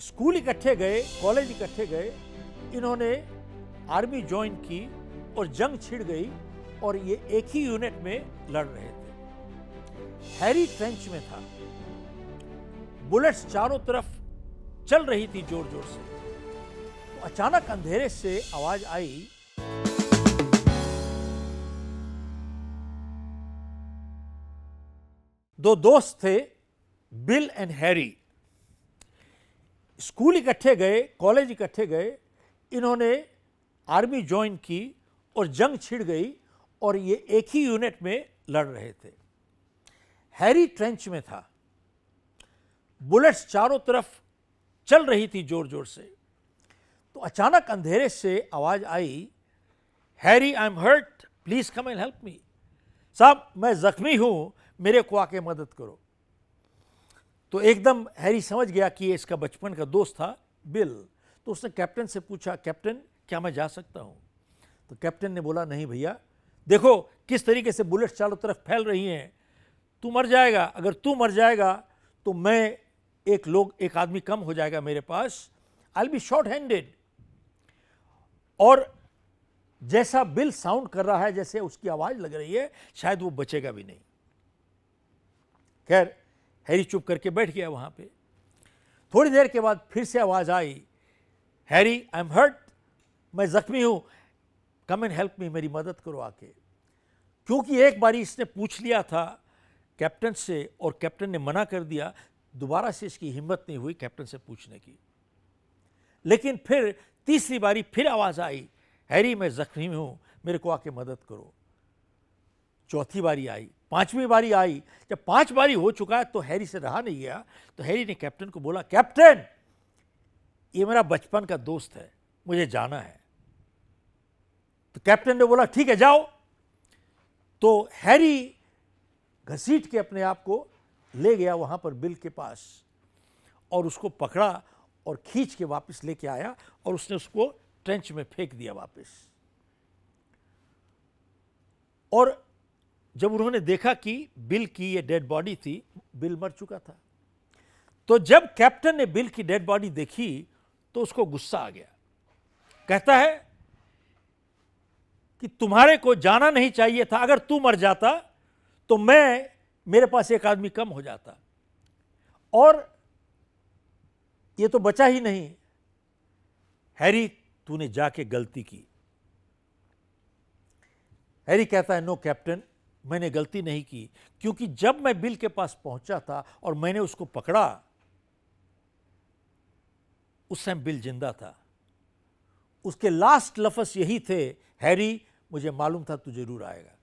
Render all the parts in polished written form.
School इकट्ठे गए, college इकट्ठे गए, इन्होंने आर्मी ज्वाइन की और जंग छिड़ गई और ये एक ही यूनिट में लड़ रहे थे। हैरी ट्रेंच में था, बुलेट्स चारों तरफ चल रही थी जोर जोर से। तो अचानक अंधेरे से आवाज आई, दो दोस्त थे, बिल एंड हैरी। स्कूल इकट्ठे गए, कॉलेज इकट्ठे गए, इन्होंने आर्मी ज्वाइन की और जंग छिड़ गई और ये एक ही यूनिट में लड़ रहे थे। हैरी ट्रेंच में था, बुलेट्स चारों तरफ चल रही थी जोर जोर से। तो अचानक अंधेरे से आवाज आई, Harry I am hurt, please come and help me. साहब मैं जख्मी हूं, मेरे को आके मदद करो। तो एकदम हैरी समझ गया कि ये इसका बचपन का दोस्त था बिल। तो उसने कैप्टन से पूछा, कैप्टन क्या मैं जा सकता हूं? तो कैप्टन ने बोला, नहीं भैया, देखो किस तरीके से बुलेट चारों तरफ फैल रही हैं, तू मर जाएगा। अगर तू मर जाएगा तो मैं एक आदमी कम हो जाएगा मेरे पास, I will be short handed. और जैसा बिल साउंड कर रहा है, जैसे उसकी आवाज लग रही है, शायद वो बचेगा भी नहीं। खैर हैरी चुप करके बैठ गया वहां पे। थोड़ी देर के बाद फिर से आवाज आई, हैरी आई एम हर्ट, मैं जख्मी हूं, कम एंड हेल्प मी, मेरी मदद करो आके। क्योंकि एक बारी इसने पूछ लिया था कैप्टन से और कैप्टन ने मना कर दिया, दोबारा से इसकी हिम्मत नहीं हुई कैप्टन से पूछने की। लेकिन फिर तीसरी बारी फिर आवाज आई, हैरी मैं जख्मी हूं, मेरे को आके मदद करो। चौथी बारी आई, पांचवी बारी आई। जब 5 बारी हो चुका है तो हैरी से रहा नहीं गया। तो हैरी ने कैप्टन को बोला, कैप्टन ये मेरा बचपन का दोस्त है, मुझे जाना है। तो कैप्टन ने बोला, ठीक है जाओ। तो हैरी घसीट के अपने आप को ले गया वहां पर बिल के पास और उसको पकड़ा और खींच के वापस लेके आया और उसने उसको ट्रेंच में फेंक दिया वापस। और जब उन्होंने देखा कि बिल की ये डेड बॉडी थी, बिल मर चुका था। तो जब कैप्टन ने बिल की डेड बॉडी देखी तो उसको गुस्सा आ गया। कहता है कि तुम्हारे को जाना नहीं चाहिए था, अगर तू मर जाता तो मेरे पास एक आदमी कम हो जाता, और ये तो बचा ही नहीं। हैरी तूने जाके गलती की। हैरी कहता है, नो कैप्टन, मैंने गलती नहीं की, क्योंकि जब मैं बिल के पास पहुंचा था और मैंने उसको पकड़ा, उस समय बिल जिंदा था। उसके लास्ट लफ्ज यही थे, हैरी मुझे मालूम था तू जरूर आएगा।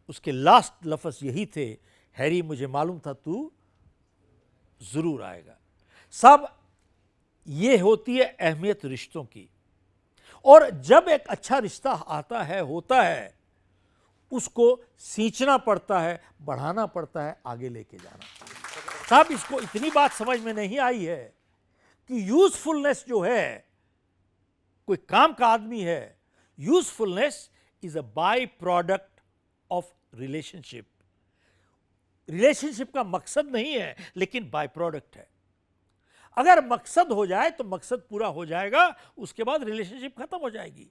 उसके लास्ट लफ्ज यही थे, हैरी मुझे मालूम था तू जरूर आएगा। सब ये होती है अहमियत रिश्तों की। और जब एक अच्छा रिश्ता आता है, होता है, उसको सींचना पड़ता है, बढ़ाना पड़ता है, आगे लेके जाना। साहब इसको इतनी बात समझ में नहीं आई है कि यूजफुलनेस जो है, कोई काम का आदमी है, usefulness is a by product of relationship. Relationship का मकसद नहीं है, लेकिन बाय प्रोडक्ट है। अगर मकसद हो जाए तो मकसद पूरा हो जाएगा, उसके बाद रिलेशनशिप खत्म हो जाएगी।